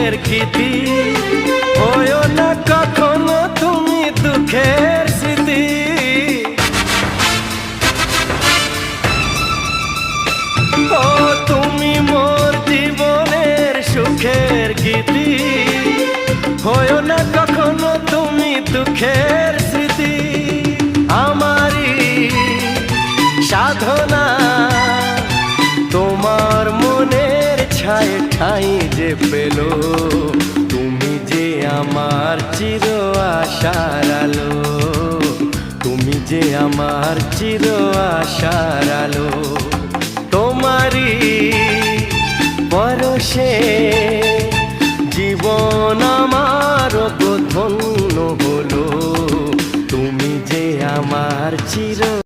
সুখের গীতি, হয়ো না কখনো তুমি দুঃখের স্মৃতি। ও তুমি মোর জীবনের সুখের গীতি, হয়ো না কখনো তুমি দুঃখের স্মৃতি। আমারই সাধনা তোমার মনের ছায় ঠাঁই যে পেল, তুমি যে আমার চির আশার আলো, তুমি যে আমার চির আশার আলো। তোমারই পরশে জীবন আমার ধন্য হলো, তুমি যে আমার চির